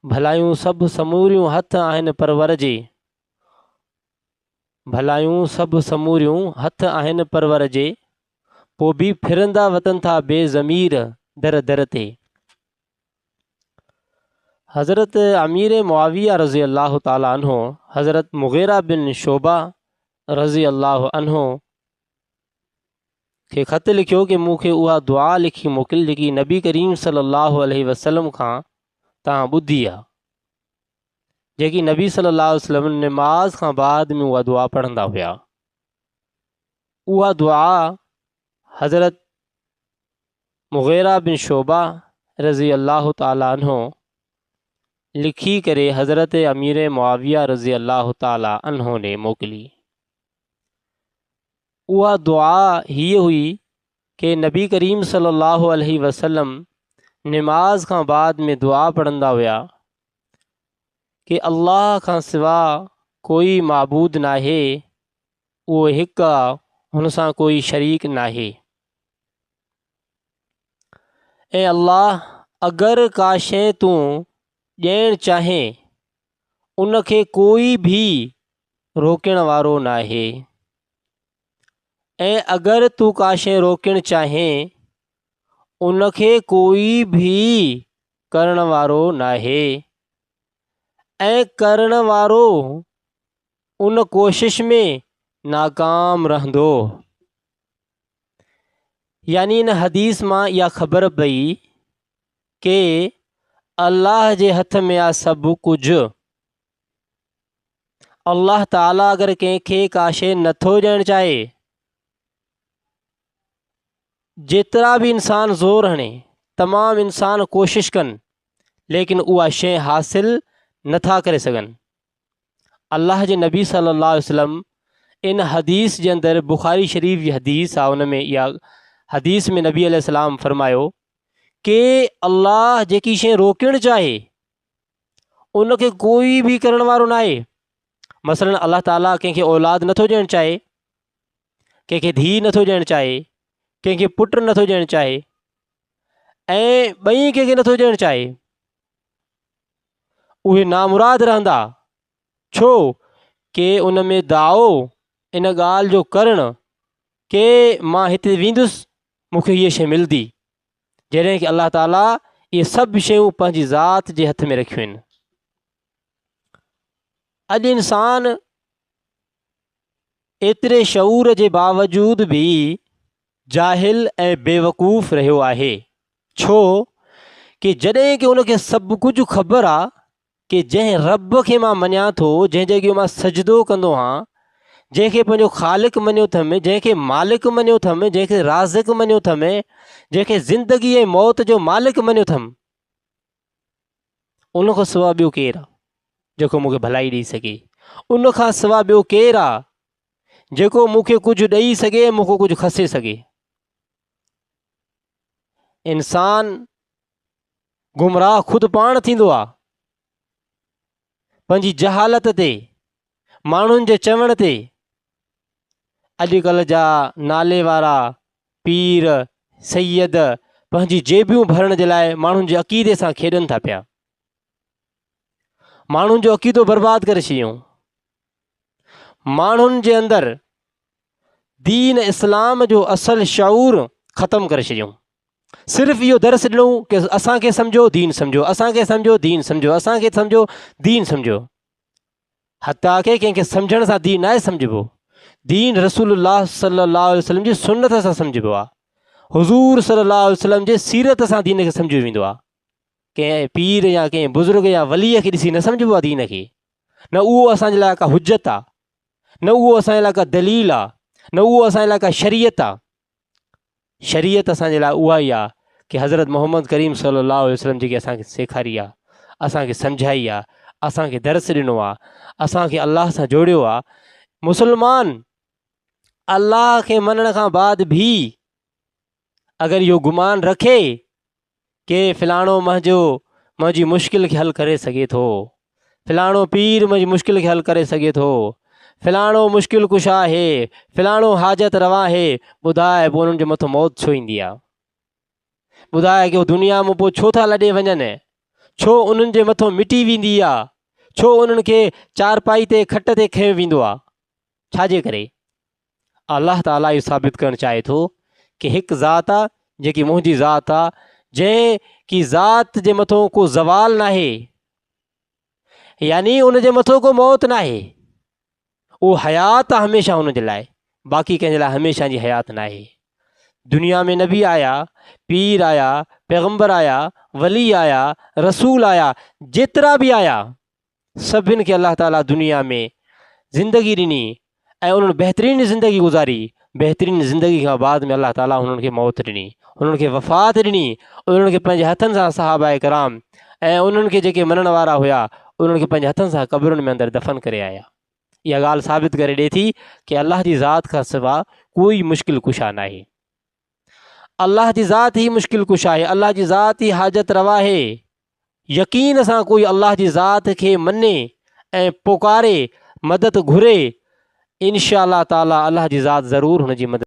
भलायूं सभु समूरियूं हथ आहिनि परवर जे, भलायूं सभु समूरियूं हथ आहिनि परवर जे, पोइ बि फिरंदा वतन था बेज़मीर दर दर ते। हज़रत अमीर मुआविया रज़ी अल्लाह ताला अन्हो हज़रत मुग़ीरा बिन शोबा रज़ी अल्लाह अन्हो खे ख़त लिखियो कि मूंखे उहा दुआ लिखी मोकिल जेकी नबी करीम सल्लल्लाहु अलैहि वसल्लम खां तव्हां ॿुधी आहे, जेकी नबी सल्लल्लाहु अलैहि वसल्लम नमाज खां बाद में उहा दुआ पढ़ंदा हुआ। उहा दुआ हज़रत मुग़ीरा बिन शोबा रज़ी अल्लाह ताला अन्हो लिखी करे हज़रत अमीर मुआविया रज़ी अल्लाह ताला अन्हो ने मोकिली। उहा दुआ हीअ हुई कि नबी करीम सल्लल्लाहु अलैहि वसल्लम नमाज खां बाद में दुआ पढ़ंदा हुआ कि अल्लाह खां सिवा कोई माबूद नाहे, उहो हिकु आहे, हुन सां कोई शरीक नाहे। ऐं अल्लाह अगरि का शइ तूं ॾियणु चाहे उनखे कोई भी रोकण वारो नाहे, ऐं अगरि तूं का शइ रोकणु चाहे उनखे कोई भी करण वारो नाहे, ऐं करण वारो उन कोशिश में नाकाम रहंदो। यानी इन हदीस मां इहा ख़बर पई कि अल्लाह जे हथ में आहे सभु कुझु। अल्लाह ताला अगरि कंहिंखे का शइ नथो ॾियणु चाहे, जेतिरा भी इंसान ज़ोर हणे, तमामु इंसान कोशिश कनि, लेकिन उहा शइ हासिल नथा करे सघनि। अल्लाह जे नबी सल्लल्लाहु अलैहि वसल्लम इन हदीस जे अंदरि, बुखारी शरीफ़ जी हदीस आहे, उन में इहा हदीस में नबी अलैहिस्सलाम फरमायो कि अल्लाह जेकी शइ रोकणु चाहे उनखे कोई भी करण वारो नाहे। मसलन अल्लाह ताला कंहिंखे औलाद नथो ॾियणु चाहे, कंहिंखे धीउ नथो ॾियणु चाहे, कंहिंखे पुटु नथो ॾियणु चाहे, ऐं ॿई कंहिंखे नथो ॾियणु चाहे, उहे नामुराद रहंदा। छो कि उन में दाओ इन ॻाल्हि जो करणु कि मां हिते वेंदुसि, मूंखे हीअ शइ मिलंदी, जॾहिं कि अल्लाह ताला इहे सभु शयूं पंहिंजी ज़ात जे हथ में रखियूं आहिनि। अॼु इंसान एतिरे शऊर जे बावजूद भी जाहिल ऐं बेवकूफ़ रहियो आहे। छो कि जॾहिं कि उनखे सभु कुझु ख़बर आहे कि जंहिं रब खे मां मञा थो, जंहिं जॻह मां सजदो कंदो आहियां, जंहिंखे पंहिंजो ख़ालिक मञियो अथमि, जंहिंखे मालिक मञियो अथमि, जंहिंखे राज़िक़ मञियो अथमि, जंहिंखे ज़िंदगी ऐं मौत जो मालिक मञियो अथमि, उन खां सवाइ ॿियो केरु आहे जेको मूंखे भलाई ॾेई सघे? उन खां सवाइ ॿियो केरु आहे जेको मूंखे कुझु ॾेई सघे, मूंखे कुझु खसे सघे? इंसान गुमराह ख़ुदि पाण थींदो आहे पंहिंजी जहालत ते, माण्हुनि जे चवण ते। अॼुकल्ह जा नाले वारा पीर सैयद पंहिंजी जेबियूं भरण जे लाइ माण्हुनि जे अक़ीदे सां खेॾनि था पिया, माण्हुनि जो अक़ीदो बर्बादु करे छॾियूं, माण्हुनि जे अंदरि दीन इस्लाम जो असल शऊर ख़तमु करे छॾियूं। सिर्फ़ु इहो दर्स ॾिनूं कि असांखे सम्झो दीन सम्झो, असांखे सम्झो दीन सम्झो, असांखे सम्झो दीन सम्झो। हता कि कंहिंखे सम्झण सां दीन नाहे सम्झिबो। दीन रसूलुल्लाह सल्लल्लाहु अलैहि वसल्लम जी सुन्नत सां सम्झिबो आहे। हुज़ूर सल्लल्लाहु अलैहि वसल्लम जे सीरत सां दीन खे सम्झियो वेंदो आहे। कंहिं पीर या कंहिं बुज़ुर्ग या वलीअ खे ॾिसी न सम्झिबो आहे दीन खे। न उहो असांजे लाइ का हुजत आहे, न उहो असांजे लाइ का दलील आहे, न उहो असांजे लाइ का शरीयत आहे। शरीयत असांजे लाइ उहा ई आहे कि हज़रत मोहम्मद करीम सल्लल्लाहु अलैहि वसल्लम जेकी असांखे सेखारी आहे, असांखे सम्झाई आहे, असांखे दर्स ॾिनो आहे, असांखे अल्लाह सां जोड़ियो आहे। मुसलमान अल्लाह खे मञण खां बाद भी अगरि इहो गुमान रखे कि फ़लाणो मुंहिंजी मुश्किल खे हल करे सघे थो, फ़लाणो पीर मुंहिंजी मुश्किल खे हल करे सघे थो, फ़लाणो मुश्किल कुशा आहे, फ़लाणो हाजत रवा आहे, ॿुधाए पोइ उन्हनि जे मथां मौत छो ईंदी आहे? ॿुधाए कि दुनिया में पोइ छो था लॾे वञनि, छो उन्हनि जे मथां मिटी वेंदी आहे, छो उन्हनि खे चारपाई ते खट ते खंयो वेंदो आहे? छाजे करे? अलाह ताला इहो साबित करणु चाहे थो कि हिकु ज़ात आहे जेकी मुंहिंजी ज़ात आहे, जंहिं की ज़ात जे मथां को ज़वाल नाहे, यानी उन जे मथां को मौत नाहे। उहो हयात आहे हमेशह हुन जे लाइ, बाक़ी कंहिंजे लाइ हमेशह जी हयात नाहे। दुनिया में नबी आया, पीर आया, पैगंबर आया, वली आया, रसूल आया, जेतिरा बि आया, सभिनि खे अलाह ताला दुनिया में ज़िंदगी ॾिनी ऐं उन्हनि बहितरीनु ज़िंदगी गुज़ारी। बहितरीनु ज़िंदगी खां बाद में अलाह ताला हुननि खे मौत ॾिनी, उन्हनि खे वफ़ात ॾिनी, उन्हनि खे पंहिंजे हथनि सां सहाबाए कराम ऐं उन्हनि खे जेके मञण वारा हुया उन्हनि खे पंहिंजे हथनि सां क़बरुनि में अंदरि दफ़न करे आया। इहा ॻाल्हि साबित करे ॾिए थी कि अलाह जी ज़ात खां सवाइ कोई मुश्किल कुशा न आहे। अलाह जी ज़ात ई मुश्किल कुशा आहे, अलाह जी ज़ात ई हाजत रवा आहे। यकीन सां कोई अलाह जी ज़ात खे मञे ऐं पुकारे, मदद घुरे, इंशा अल्लाह ताला अलाह जी ज़ात ज़रूरु हुन जी मदद